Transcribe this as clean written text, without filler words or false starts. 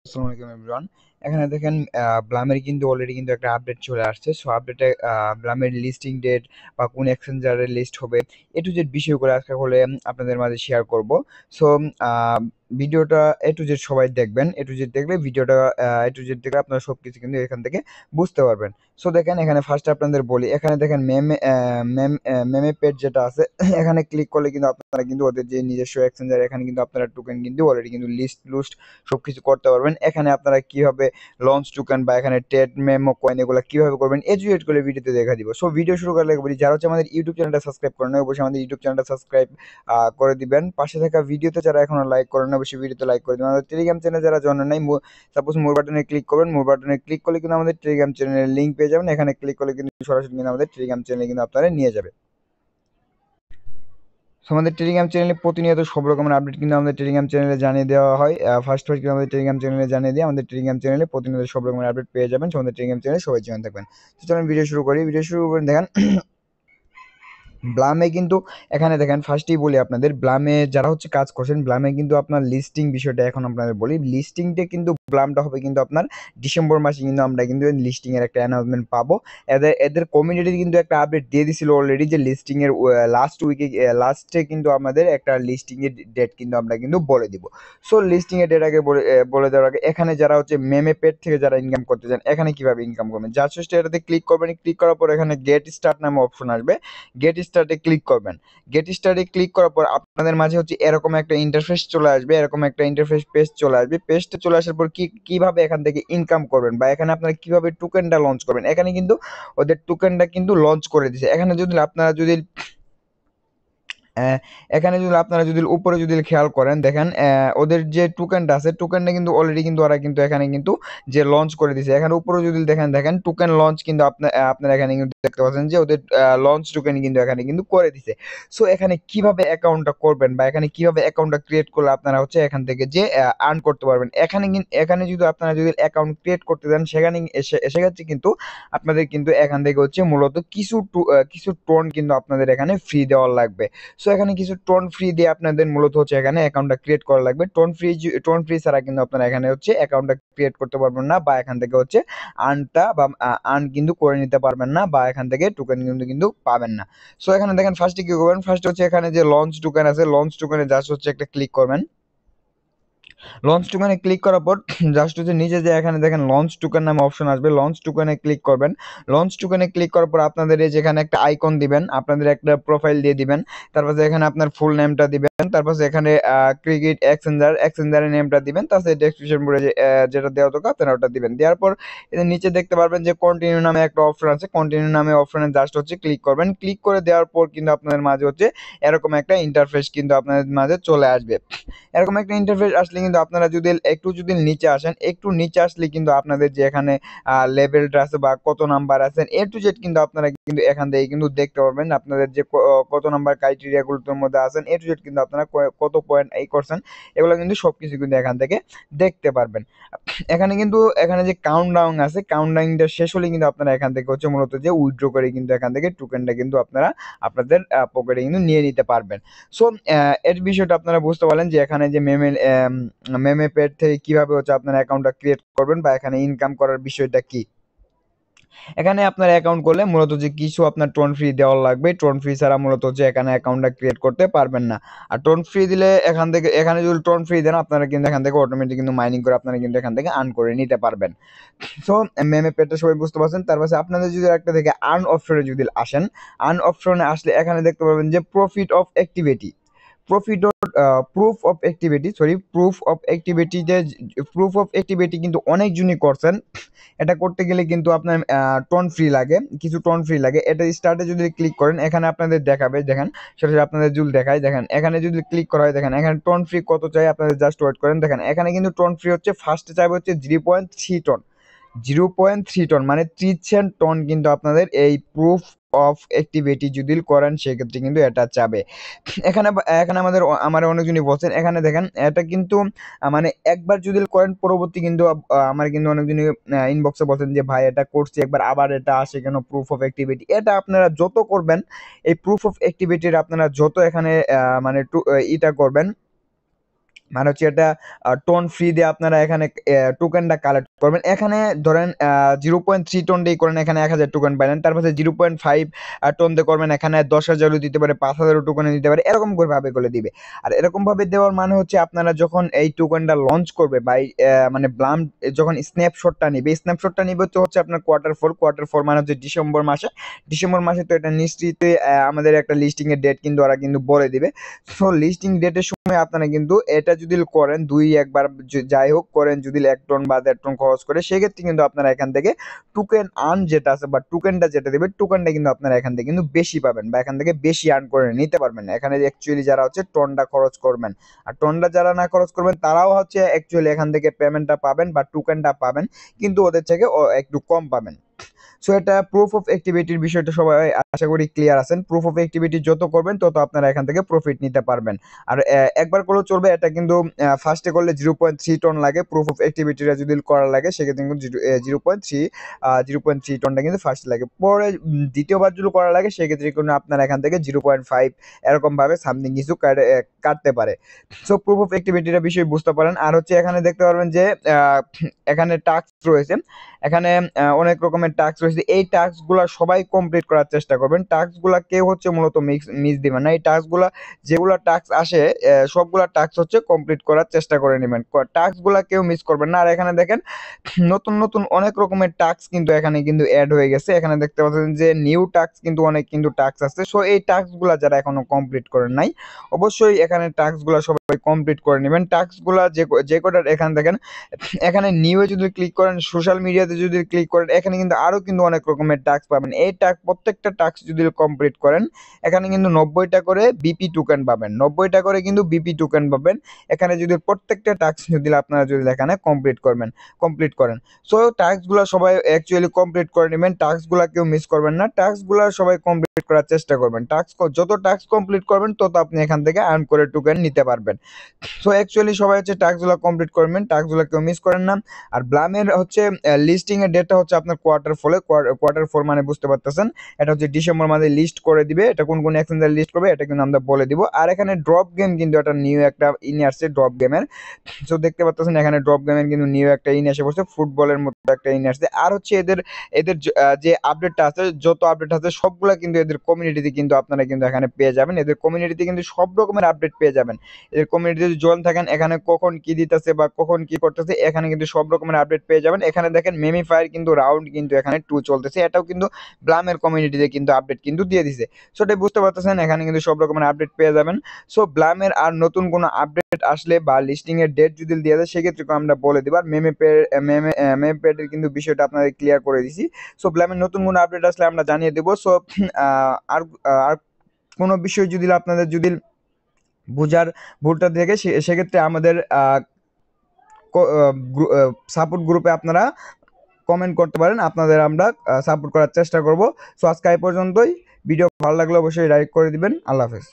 আসসালামু আলাইকুম এভরিওয়ান। এখানে দেখেন ব্লামের কিন্তু অলরেডি কিন্তু একটা আপডেট চলে আসছে। সো আপডেটে ব্লামের লিস্টিং ডেট বা কোন এক্সচেঞ্জারের লিস্ট হবে এ টু জেড বিষয়গুলো আজকে হলে আপনাদের মাঝে শেয়ার করব। সো ভিডিওটা এ টু জেড সবাই দেখবেন। এ টু জেড দেখলে ভিডিওটা এ টু জেড দেখলে আপনারা সবকিছু কিন্তু এখান থেকে বুঝতে পারবেন। সো দেখেন এখানে ফার্স্টে আপনাদের বলি, এখানে দেখেন মেমে পেজ যেটা আছে এখানে ক্লিক করলে কিন্তু আপনারা কিন্তু ওদের যে নিজস্ব এক্সচেঞ্জার এখানে কিন্তু আপনারা টোকেন কিন্তু অলরেডি কিন্তু লিস্ট সবকিছু করতে পারবেন। এখানে আপনারা কিভাবে লঞ্চ টোকেন বা এখানে টেড মেমো কয়েন এগুলো কিভাবে করবেন এজুকেট করে ভিডিওতে দেখা দিব। সো ভিডিও শুরু করার আগে বলি, যারা হচ্ছে আমাদের ইউটিউব চ্যানেলটা সাবস্ক্রাইব করেন না অবশ্যই আমাদের ইউটিউব চ্যানেলটা সাবস্ক্রাইব করে দিবেন। পাশে থাকা ভিডিওতে যারা এখনো লাইক করেন না অবশ্যই ভিডিওতে লাইক করে দিবেন। আমাদের টেলিগ্রাম চ্যানেলে যারা জয়েন নাই সাপোজ মোর বাটনে ক্লিক করবেন, মোর বাটনে ক্লিক করলে কিন্তু আমাদের টেলিগ্রাম চ্যানেলের লিঙ্ক পেয়ে যাবেন। এখানে ক্লিক করলে কিন্তু সরাসরি কিন্তু আমাদের টেলিগ্রাম চ্যানেলে কিন্তু আপনারা নিয়ে যাবে। সো আমাদের টেলিগ্রাম চ্যানেলে প্রতিনিয়ত সব রকমের আপডেট কিন্তু আমাদের টেলিগ্রাম চ্যানেলে জানিয়ে দেওয়া হয়। ফার্স্ট কিন্তু আমাদের টেলিগ্রাম চ্যানেলে জানিয়ে দিয়ে আমাদের টেলিগ্রাম চ্যানেলে প্রতিনিয়ত সব রকমের আপডেট পেয়ে যাবেন। সো আমাদের টেলিগ্রাম চ্যানেলে সবাই জয়েন থাকবেন। তো চলুন ভিডিও শুরু করি। ভিডিও শুরু করে দেখেন ব্লামে কিন্তু এখানে দেখেন ফার্স্টেই বলি আপনাদের, ব্লামে যারা হচ্ছে কাজ করছেন ব্লামে কিন্তু আপনার লিস্টিং বিষয়টা এখন আপনাদের বলি। লিস্টিংটা কিন্তু ব্লামটা হবে কিন্তু আপনার ডিসেম্বর মাসে কিন্তু আমরা কিন্তু লিস্টিং এর একটা অ্যানাউন্সমেন্ট পাবো। এদের কমিউনিটি কিন্তু একটা আপডেট দিয়ে দিছিল অলরেডি যে লিস্টিং এর লাস্ট উইকে লাস্টে কিন্তু আমাদের একটা লিস্টিং এর ডেট কিন্তু আমরা কিন্তু বলে দিব। সো লিস্টিং এর ডেট আগে বলে দেওয়ার আগে এখানে যারা হচ্ছে মেমে পেড থেকে যারা ইনকাম করতে চান এখানে কিভাবে ইনকাম করবেন, জাস্ট এটাতে ক্লিক করবেন। ক্লিক করার পর এখানে গেট স্টার্ট নামে অপশন আসবে, গেট স্টার্টে ক্লিক করবেন। গেট স্টার্টে ক্লিক করার পর আপনাদের মাঝে হচ্ছে এরকম একটা ইন্টারফেস চলে আসবে, এরকম একটা ইন্টারফেস পেজ চলে আসবে। পেজটা চলে আসার পর কিভাবে এখান থেকে ইনকাম করবেন বা এখানে আপনারা কিভাবে টোকেনটা লঞ্চ করবেন, এখানে কিন্তু ওদের টোকেনটা কিন্তু লঞ্চ করে দিয়েছে। এখানে যদি আপনারা যদি এখানে যদি আপনারা যদি উপরে যদি খেয়াল করেন দেখেন ওদের যে টোকেনটা আছে টোকেনটা কিন্তু অলরেডি কিন্তু ওরা কিন্তু এখানে কিন্তু যে লঞ্চ করে দিয়েছে। এখানে উপরে যদি দেখেন টোকেন লঞ্চ কিন্তু আপনারা এখানে কিন্তু দেখতে পাচ্ছেন যে ওদের লঞ্চ টোকেন কিন্তু এখানে কিন্তু করে দিছে। সো এখানে কিভাবে অ্যাকাউন্টটা করবেন বা এখানে কিভাবে অ্যাকাউন্টটা ক্রিয়েট করলে আপনারা হচ্ছে এখান থেকে যে আর্ন করতে পারবেন, এখানে যদি আপনারা যদি অ্যাকাউন্ট ক্রিয়েট করতে দেন সেখানে সেক্ষেত্রে কিন্তু আপনাদের কিন্তু এখান থেকে হচ্ছে মূলত কিছু টোন কিন্তু আপনাদের এখানে ফ্রি দেওয়ার লাগবে। সো এখানে কিছু টোন ফ্রি দিয়ে আপনাদের মূলত হচ্ছে এখানে অ্যাকাউন্টটা ক্রিয়েট করা লাগবে। টোন ফ্রি ছাড়া কিন্তু আপনারা এখানে হচ্ছে অ্যাকাউন্টটা ক্রিয়েট করতে পারবেন না বা এখান থেকে হচ্ছে আর্ন কিন্তু করে নিতে পারবেন না বা এখান থেকে টোকেন কিন্তু পাবেন না। সো এখানে দেখেন ফার্স্টে কি করবেন, ফার্স্ট হচ্ছে এখানে যে লঞ্চ টোকেন আছে লঞ্চ টোকেনে জাস্ট হচ্ছে একটা ক্লিক করবেন। লঞ্চ টোকেনে ক্লিক করার পর জাস্ট হচ্ছে নিচে যে এখানে দেখেন লঞ্চ টোকেন নামে অপশন আসবে, লঞ্চ টোকেনে ক্লিক করবেন। লঞ্চ টোকেনে ক্লিক করার পর আপনাদের এই যেখানে একটা আইকন দিবেন, আপনাদের একটা প্রোফাইল দিয়ে দিবেন, তারপর এখানে আপনার ফুল নেমটা দিবেন, তারপর এখানে ক্রিকেট এক্সচেঞ্জারের নেমটা দিবেন, তারপর ডেসক্রিপশন পড়ে যেটা দেওয়া দরকার আপনারা ওটা দিবেন। দেওয়ার পর এদের নিচে দেখতে পারবেন যে কন্টিনিউ নামে একটা অপশন আছে, কন্টিনিউ নামে অপশনে জাস্ট হচ্ছে ক্লিক করবেন। ক্লিক করে দেওয়ার পর কিন্তু আপনাদের মাঝে হচ্ছে এরকম একটা ইন্টারফেস কিন্তু আপনাদের মাঝে চলে আসবে। এরকম একটা ইন্টারফেস আসলে কিন্তু আপনারা যদি নিচে আসেন, একটু নিচে আসলে কিন্তু আপনাদের যে এখানে লেভেলটা আছে বা কত নাম্বার আছেন এ টু জেড কিন্তু আপনারা কিন্তু এখান থেকে কিন্তু দেখতে পারবেন। আপনাদের যে কত নাম্বার ক্রাইটেরিয়া গুলোর মধ্যে আছেন এ টু জেড কিন্তু আপনারা কত পয়েন্ট এই করছেন এগুলো কিন্তু সবকিছু কিন্তু এখান থেকে দেখতে পারবেন। এখানে যে কাউন্টডাউন আছে, কাউন্টডাউনটা শেষ হলে কিন্তু আপনারা এখান থেকে হচ্ছে মূলত যে উইথড্র করে কিন্তু এখান থেকে টোকেনটা কিন্তু আপনারা আপনাদের পকেটে কিন্তু নিয়ে নিতে পারবেন। সো এর বিষয়টা আপনারা বুঝতে পারলেন যে এখানে যে মেমে পেড থেকে কিভাবে হচ্ছে আপনার অ্যাকাউন্টটা ক্রিয়েট করবেন বা এখানে ইনকাম করার বিষয়টা কি। এখানে আপনার অ্যাকাউন্ট করলে মূলত যে কিছু আপনার টোন ফ্রি দেওয়ার লাগবে, টোন ফ্রি ছাড়া মূলত হচ্ছে এখানে অ্যাকাউন্টটা ক্রিয়েট করতে পারবেন না। আর টোন ফ্রি দিলে এখানে যদি টোন ফ্রি দেন আপনারা কিন্তু এখান থেকে অটোমেটিক কিন্তু মাইনিং করে আপনারা কিন্তু এখান থেকে আর্ন করে নিতে পারবেন। সো মেমে পেডটা সবাই বুঝতে পারছেন। তারপর আপনাদের যদি একটা থেকে আর্ন অপশনে যদি আসেন, আর্ন অপশনে আসলে এখানে দেখতে পাবেন যে profit of activity, profit proof of activity কিন্তু অনেকজনই করছেন। এটা করতে গেলে কিন্তু আপনার টোন ফ্রি লাগে, কিছু টোন ফ্রি লাগে। এটা স্টার্টে যদি ক্লিক করেন এখানে আপনাদের দেখাবে, দেখেন সরাসরি আপনাদের যদি দেখায়, দেখেন এখানে যদি ক্লিক করা হয় দেখেন এখানে টোন ফ্রি কত চাই আপনাদের জাস্ট ওয়েট করেন। দেখেন এখানে কিন্তু টোন ফ্রি হচ্ছে ফার্স্টে চাইবে হচ্ছে 0.3 টন, 0.3 টন মানে 30 টন কিন্তু আপনাদের এই প্রুফ অফ অ্যাক্টিভিটি যদি করেন সেক্ষেত্রে কিন্তু এটা চাবে। এখানে এখানে আমার অনেকজনই বলছেন, এখানে দেখেন এটা কিন্তু মানে একবার যদি করেন পরবর্তী কিন্তু আমার কিন্তু অনেকজনই ইনবক্সে বলছেন যে ভাই এটা করছি একবার আবার এটা আসে কেন প্রুফ অফ অ্যাক্টিভিটি। এটা আপনারা যত করবেন এই প্রুফ অফ অ্যাক্টিভিটির আপনারা যত এখানে মানে ইটা করবেন মানে হচ্ছে এটা টোন ফ্রি দিয়ে আপনারা এখানে টোকেনটা কালেক্ট করবেন। এখানে ধরেন 0.3 টোন দিয়ে করেন, এখানে 1000 টোকেন পাইলেন। তারপরে 0.5 টোন দিয়ে করবেন, এখানে 10,000ও দিতে পারে, 5,000 টোকেনও দিতে পারে, এরকম করে ভাবে করে দিবে। আর এরকম ভাবে দেওয়ার মানে হচ্ছে আপনারা যখন এই টোকেনটা লঞ্চ করবে বা মানে ব্লাম যখন স্ন্যাপশটটা নিবে, স্ন্যাপশটটা নিবে তো হচ্ছে আপনার কোয়ার্টার 4 মানে হচ্ছে ডিসেম্বর মাসে তো এটা নিশ্চিতই আমাদের একটা লিস্টিং এর ডেট কিন্তু ওরা কিন্তু বলে দিবে। সো লিস্টিং ডেটের সময় আপনারা কিন্তু এটা যদি করেন একবার যাই হোক করেন, যদি 1 টন বা 1.5 টন খরচ করে, সেক্ষেত্রে কিন্তু আপনারা এখান থেকে টোকেন আর্ন যেটা আছে বা টোকেনটা যেটা দেবে, টোকেনটা কিন্তু আপনারা এখান থেকে কিন্তু বেশি পাবেন বা এখান থেকে বেশি আর্ন করে নিতে পারবেন। এখানে অ্যাকচুয়ালি যারা হচ্ছে টনটা খরচ করবেন, আর টনটা যারা না খরচ করবেন তারাও হচ্ছে অ্যাকচুয়ালি এখান থেকে পেমেন্টটা পাবেন বা টোকেনটা পাবেন, কিন্তু ওদের থেকে একটু কম পাবেন। সো এটা প্রুফ অফ অ্যাক্টিভিটির বিষয়টা সবাই আশা করি ক্লিয়ার আছেন। প্রুফ অফ অ্যাক্টিভিটি যত করবেন তত আপনারা এখান থেকে প্রফিট নিতে পারবেন। আর একবার করলেও চলবে, এটা কিন্তু ফার্স্টে করলে 0.3 টন লাগে, প্রুফ অফ অ্যাক্টিভিটিটা যদি করা লাগে সেক্ষেত্রে কিন্তু 0.3 টনটা কিন্তু ফার্স্ট লাগে। পরে দ্বিতীয়বার যদি করা লাগে সেক্ষেত্রে কিন্তু আপনার এখান থেকে 0.5 এরকম ভাবে সামথিং কিছু কাটতে পারে। সো প্রুফ অফ অ্যাক্টিভিটির বিষয় বুঝতে পারেন। আর হচ্ছে এখানে দেখতে পারবেন যে এখানে টাস্ক রয়েছে, এখানে অনেক রকমের টাস্ক রয়েছে। এই টাস্কগুলো সবাই কমপ্লিট করার চেষ্টা করবেন। টাস্কগুলো কেউ হচ্ছে মূলত মিস দিবেন না। এই টাস্কগুলো যেগুলো টাস্ক আসে সবগুলা টাস্ক হচ্ছে কমপ্লিট করার চেষ্টা করে নেবেন। টাস্কগুলো কেউ মিস করবেন না। আর এখানে দেখেন নতুন অনেক রকমের টাস্ক কিন্তু এখানে কিন্তু অ্যাড হয়ে গেছে। এখানে দেখতে পাচ্ছেন যে নিউ টাস্ক কিন্তু অনেক কিন্তু টাস্ক আছে। সো এই টাস্কগুলো যারা এখনো কমপ্লিট করেন নাই, অবশ্যই এখানে টাস্কগুলো সবাই কমপ্লিট করে নেবেন। টাস্কগুলো যে কটা এখানে দেখেন, এখানে নিউ এ যদি ক্লিক করেন, সোশ্যাল মিডিয়াতে যদি ক্লিক করেন, এখানে কিন্তু আরো কিন্তু অনেক রকমের টাস্ক পাবেন। এই প্রত্যেকটা টাস্ক যদি কমপ্লিট করেন, এখানে কিন্তু 90টা করে বিপি টোকেন পাবেন, 90টা করে কিন্তু বিপি টোকেন পাবেন। এখানে যদি প্রত্যেকটা টাস্ক যদি আপনারা যদি এখানে কমপ্লিট করেন। সো টাস্কগুলো সবাই অ্যাকচুয়ালি কমপ্লিট করে নেবেন, টাস্কগুলো কেউ মিস করবেন না, টাস্কগুলো সবাই কমপ্লিট করার চেষ্টা করবেন। যত টাস্ক কমপ্লিট করবেন তত আপনি এখান থেকে আর্ন করে টোকেন নিতে পারবেন। সো অ্যাকচুয়ালি সবাই হচ্ছে টাস্কগুলো কমপ্লিট করবেন, টাস্কগুলো কেউ মিস করেন না। আর ব্লামের হচ্ছে লিস্টিং এর ডেটটা হচ্ছে আপনার কোয়ার্টার 4 মানে বুঝতে পারতেছেন, এটা হচ্ছে ডিসেম্বর মাসে লিস্ট করে দিবে। এটা কোন এক্সচেঞ্জার লিস্ট করবে এটা কিন্তু আমরা বলে দিব। আর এখানে ড্রপ গেম কিন্তু একটা নিউ একটা আসছে ড্রপ গেমের। সো দেখতে পাচ্ছেন এখানে ড্রপ গেমের কিন্তু নিউ একটা এসে পড়ছে, ফুটবলের মতো একটা আসছে। আর হচ্ছে এদের এদের যে আপডেটটা আছে, যত আপডেট আছে সবগুলা কিন্তু এদের কমিউনিটিতে কিন্তু আপনারা কিন্তু এখানে পেয়ে যাবেন। এদের কমিউনিটিতে কিন্তু সব রকমের আপডেট পেয়ে যাবেন। এদের কমিউনিটি যদি জয়েন থাকেন, এখানে কখন কি দিতেছে বা কখন কি করতেছে এখানে কিন্তু সব রকমের আপডেট পেয়ে যাবেন। এখানে দেখেন মেমিফায়ার কিন্তু রাউন্ড কিন্তু এখানে 2 চলতেছে, এটাও কিন্তু ব্লামের কমিউনিটিতে কিন্তু আপডেট কিন্তু দিয়ে দিছে। সো এটা বুঝতে পারতেছেন এখানে কিন্তু সব রকমের আপডেট পেয়ে যাবেন। সো ব্লামের আর নতুন কোনো আপডেট আসলে বা লিস্টিং এর ডেট যদি দিয়ে দেয় সেক্ষেত্রে আমরা বলে দিব। আর মেমিপ্যাডের কিন্তু বিষয়টা আপনাদের ক্লিয়ার করে দিছি। সো ব্লামের নতুন কোনো আপডেট আসলে আমরা জানিয়ে দেব। সো আর আর কোনো বিষয় যদি আপনাদের যদি বুঝার ভুলটা থেকে সেক্ষেত্রে আমাদের সাপোর্ট গ্রুপে আপনারা কমেন্ট করতে পারেন, আপনাদের আমরা সাপোর্ট করার চেষ্টা করব। সো আজকে এই পর্যন্তই। ভিডিও ভালো লাগলে অবশ্যই লাইক করে দিবেন। আল্লাহ হাফেজ।